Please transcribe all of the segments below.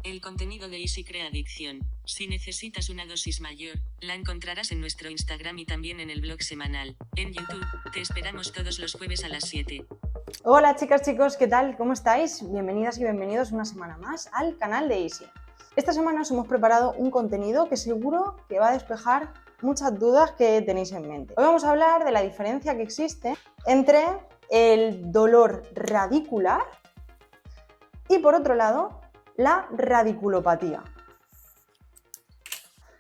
El contenido de Easy crea adicción. Si necesitas una dosis mayor, la encontrarás en nuestro Instagram y también en el blog semanal. En YouTube, te esperamos todos los jueves a las 7. Hola chicas, chicos, ¿qué tal? ¿Cómo estáis? Bienvenidas y bienvenidos una semana más al canal de Easy. Esta semana os hemos preparado un contenido que seguro que va a despejar muchas dudas que tenéis en mente. Hoy vamos a hablar de la diferencia que existe entre el dolor radicular y, por otro lado, la radiculopatía.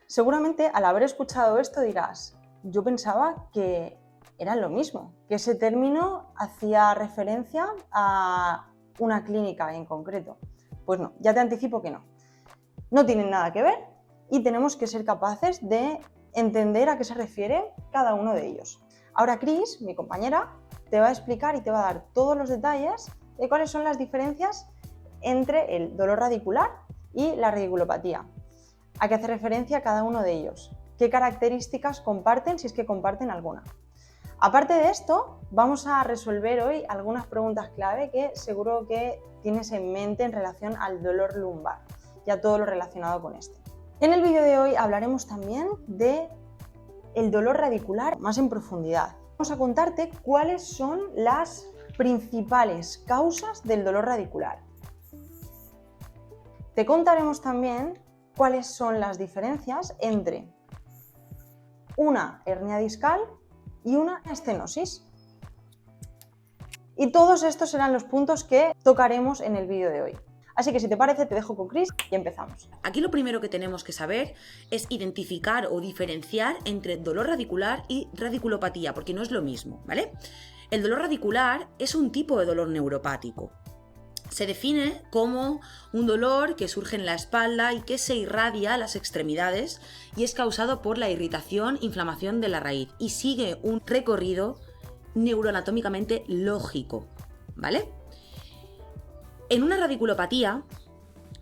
Seguramente al haber escuchado esto dirás, yo pensaba que eran lo mismo, que ese término hacía referencia a una clínica en concreto. Pues no, ya te anticipo que no. No tienen nada que ver y tenemos que ser capaces de entender a qué se refiere cada uno de ellos. Ahora Cris, mi compañera, te va a explicar y te va a dar todos los detalles de cuáles son las diferencias entre el dolor radicular y la radiculopatía. ¿A qué hace referencia cada uno de ellos? ¿Qué características comparten, si es que comparten alguna? Aparte de esto, vamos a resolver hoy algunas preguntas clave que seguro que tienes en mente en relación al dolor lumbar y a todo lo relacionado con este. En el vídeo de hoy hablaremos también de el dolor radicular más en profundidad. Vamos a contarte cuáles son las principales causas del dolor radicular. Te contaremos también cuáles son las diferencias entre una hernia discal y una estenosis. Y todos estos serán los puntos que tocaremos en el vídeo de hoy. Así que si te parece, te dejo con Cris y empezamos. Aquí lo primero que tenemos que saber es identificar o diferenciar entre dolor radicular y radiculopatía, porque no es lo mismo, ¿vale? El dolor radicular es un tipo de dolor neuropático. Se define como un dolor que surge en la espalda y que se irradia a las extremidades y es causado por la irritación, inflamación de la raíz y sigue un recorrido neuroanatómicamente lógico, ¿vale? En una radiculopatía,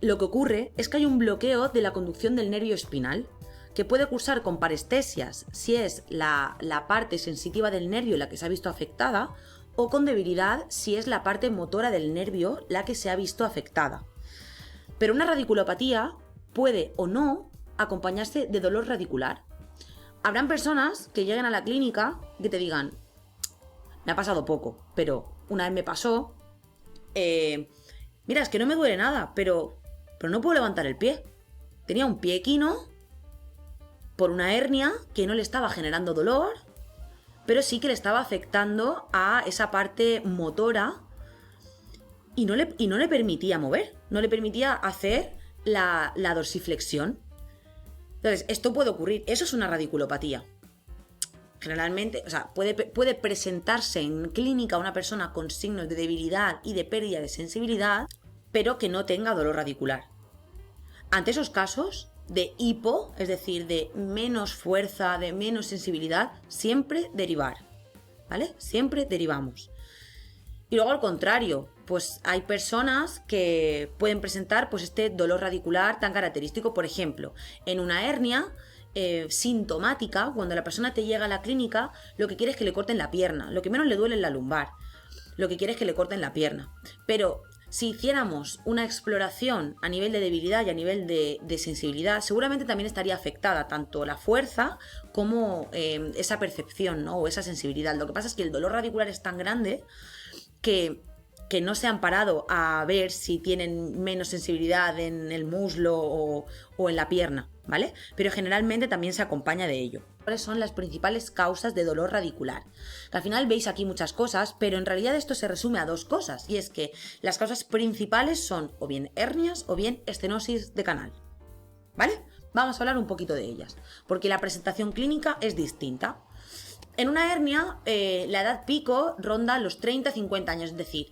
lo que ocurre es que hay un bloqueo de la conducción del nervio espinal que puede cursar con parestesias si es la parte sensitiva del nervio la que se ha visto afectada o con debilidad si es la parte motora del nervio la que se ha visto afectada. Pero una radiculopatía puede o no acompañarse de dolor radicular. Habrán personas que lleguen a la clínica y que te digan, me ha pasado poco, pero una vez me pasó, mira, es que no me duele nada, pero no puedo levantar el pie. Tenía un pie equino por una hernia que no le estaba generando dolor, pero sí que le estaba afectando a esa parte motora y no le permitía mover, no le permitía hacer la dorsiflexión. Entonces, esto puede ocurrir, eso es una radiculopatía. Generalmente, o sea, puede presentarse en clínica una persona con signos de debilidad y de pérdida de sensibilidad, pero que no tenga dolor radicular. Ante esos casos de hipo, es decir, de menos fuerza, de menos sensibilidad, siempre derivar, ¿vale? Siempre derivamos. Y luego al contrario, pues hay personas que pueden presentar pues este dolor radicular tan característico, por ejemplo, en una hernia sintomática, cuando la persona te llega a la clínica, lo que quiere es que le corten la pierna, lo que menos le duele es la lumbar, lo que quiere es que le corten la pierna, pero si hiciéramos una exploración a nivel de debilidad y a nivel de sensibilidad, seguramente también estaría afectada tanto la fuerza como esa percepción, ¿no? O esa sensibilidad. Lo que pasa es que el dolor radicular es tan grande que no se han parado a ver si tienen menos sensibilidad en el muslo o en la pierna, ¿vale? Pero generalmente también se acompaña de ello. ¿Cuáles son las principales causas de dolor radicular? Que al final veis aquí muchas cosas, pero en realidad esto se resume a dos cosas, y es que las causas principales son o bien hernias o bien estenosis de canal, ¿vale? Vamos a hablar un poquito de ellas, porque la presentación clínica es distinta. En una hernia, la edad pico ronda los 30-50 años, es decir,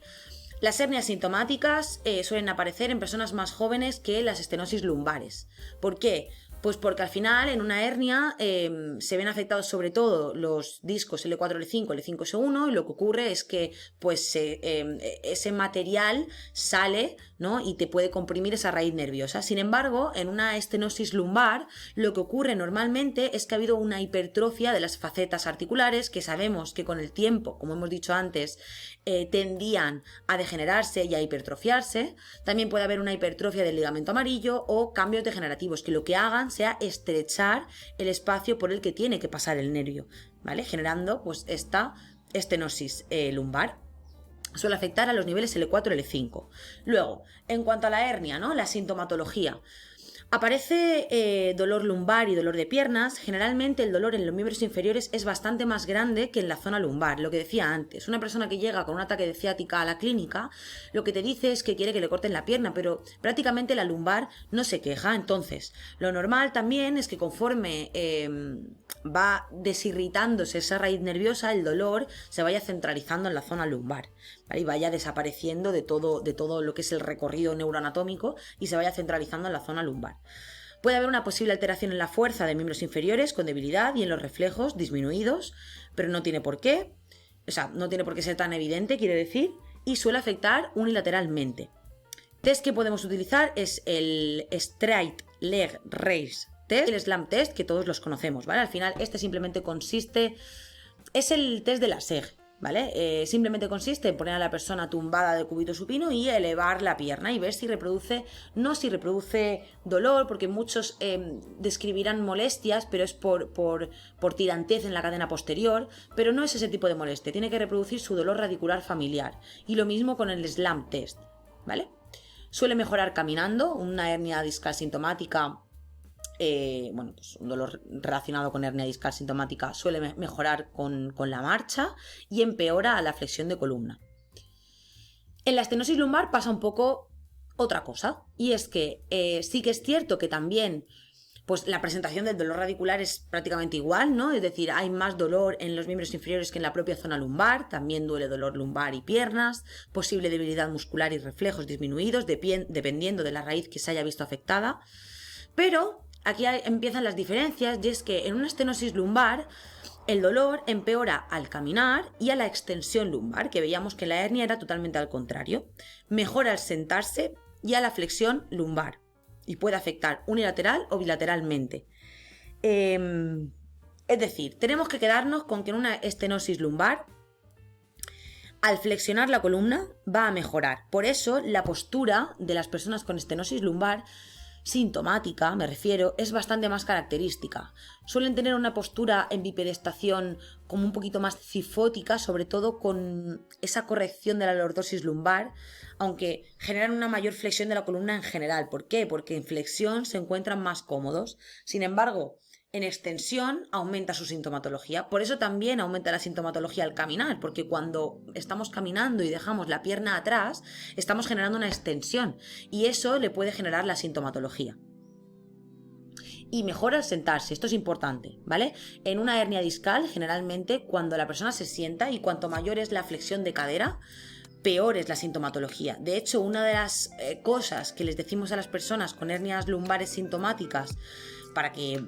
las hernias sintomáticas suelen aparecer en personas más jóvenes que las estenosis lumbares. ¿Por qué? Pues porque al final en una hernia se ven afectados sobre todo los discos L4, L5, L5, S1 y lo que ocurre es que pues ese material sale ¿no? Y te puede comprimir esa raíz nerviosa. Sin embargo, en una estenosis lumbar, lo que ocurre normalmente es que ha habido una hipertrofia de las facetas articulares, que sabemos que con el tiempo, como hemos dicho antes, tendían a degenerarse y a hipertrofiarse. También puede haber una hipertrofia del ligamento amarillo o cambios degenerativos que lo que hagan sea estrechar el espacio por el que tiene que pasar el nervio, ¿vale? Generando pues esta estenosis lumbar. Suele afectar a los niveles L4 y L5. Luego, en cuanto a la hernia, ¿no? La sintomatología. Aparece dolor lumbar y dolor de piernas. Generalmente el dolor en los miembros inferiores es bastante más grande que en la zona lumbar. Lo que decía antes, una persona que llega con un ataque de ciática a la clínica, lo que te dice es que quiere que le corten la pierna, pero prácticamente la lumbar no se queja. Entonces, lo normal también es que conforme va desirritándose esa raíz nerviosa, el dolor se vaya centralizando en la zona lumbar, ¿vale? Y vaya desapareciendo de todo lo que es el recorrido neuroanatómico y se vaya centralizando en la zona lumbar. Puede haber una posible alteración en la fuerza de miembros inferiores con debilidad y en los reflejos disminuidos, pero no tiene por qué, no tiene por qué ser tan evidente, quiere decir, y suele afectar unilateralmente. Test que podemos utilizar es el Straight Leg Raise Test, el Slam Test, que todos los conocemos, ¿vale? Al final este simplemente consiste, es el test de la SEG, ¿vale? Simplemente consiste en poner a la persona tumbada de cúbito supino y elevar la pierna y ver si reproduce, no si reproduce dolor, porque muchos describirán molestias, pero es por tirantez en la cadena posterior, pero no es ese tipo de molestia, tiene que reproducir su dolor radicular familiar. Y lo mismo con el Slam Test, ¿vale? Suele mejorar caminando, una hernia discal sintomática. Pues un dolor relacionado con hernia discal sintomática suele mejorar con la marcha y empeora a la flexión de columna. En la estenosis lumbar pasa un poco otra cosa, y es que sí que es cierto que también pues la presentación del dolor radicular es prácticamente igual, ¿no? Es decir, hay más dolor en los miembros inferiores que en la propia zona lumbar, también duele dolor lumbar y piernas, posible debilidad muscular y reflejos disminuidos dependiendo de la raíz que se haya visto afectada, pero aquí empiezan las diferencias, y es que en una estenosis lumbar el dolor empeora al caminar y a la extensión lumbar, que veíamos que la hernia era totalmente al contrario. Mejora al sentarse y a la flexión lumbar, y puede afectar unilateral o bilateralmente. Es decir, tenemos que quedarnos con que en una estenosis lumbar, al flexionar la columna va a mejorar. Por eso la postura de las personas con estenosis lumbar sintomática, me refiero, es bastante más característica. Suelen tener una postura en bipedestación como un poquito más cifótica, sobre todo con esa corrección de la lordosis lumbar, aunque generan una mayor flexión de la columna en general. ¿Por qué? Porque en flexión se encuentran más cómodos. Sin embargo, en extensión aumenta su sintomatología. Por eso también aumenta la sintomatología al caminar, porque cuando estamos caminando y dejamos la pierna atrás, estamos generando una extensión y eso le puede generar la sintomatología. Y mejora al sentarse, esto es importante, ¿vale? En una hernia discal, generalmente, cuando la persona se sienta y cuanto mayor es la flexión de cadera, peor es la sintomatología. De hecho, una de las cosas que les decimos a las personas con hernias lumbares sintomáticas para que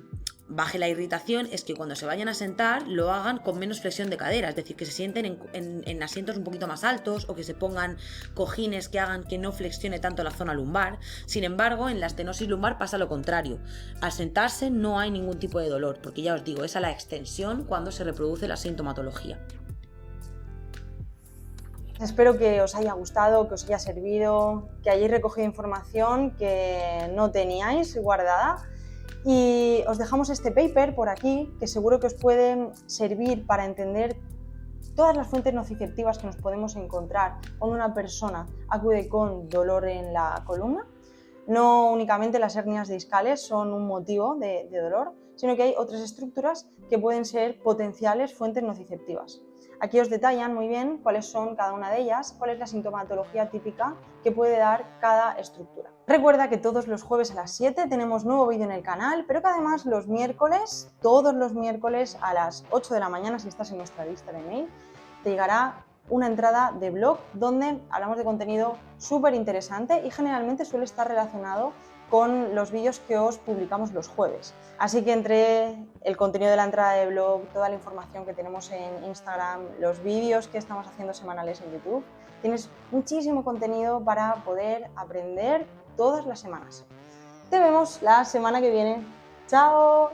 baje la irritación es que cuando se vayan a sentar lo hagan con menos flexión de cadera, es decir, que se sienten en asientos un poquito más altos o que se pongan cojines que hagan que no flexione tanto la zona lumbar. Sin embargo, en la estenosis lumbar pasa lo contrario. Al sentarse no hay ningún tipo de dolor, porque ya os digo, es a la extensión cuando se reproduce la sintomatología. Espero que os haya gustado, que os haya servido, que hayáis recogido información que no teníais guardada. Y os dejamos este paper por aquí, que seguro que os puede servir para entender todas las fuentes nociceptivas que nos podemos encontrar cuando una persona acude con dolor en la columna. No únicamente las hernias discales son un motivo de dolor, sino que hay otras estructuras que pueden ser potenciales fuentes nociceptivas. Aquí os detallan muy bien cuáles son cada una de ellas, cuál es la sintomatología típica que puede dar cada estructura. Recuerda que todos los jueves a las 7 tenemos nuevo vídeo en el canal, pero que además los miércoles, todos los miércoles a las 8 de la mañana, si estás en nuestra lista de mail, te llegará una entrada de blog donde hablamos de contenido súper interesante y generalmente suele estar relacionado con los vídeos que os publicamos los jueves. Así que entre el contenido de la entrada de blog, toda la información que tenemos en Instagram, los vídeos que estamos haciendo semanales en YouTube, Tienes muchísimo contenido para poder aprender todas las semanas. Te vemos la semana que viene. ¡Chao!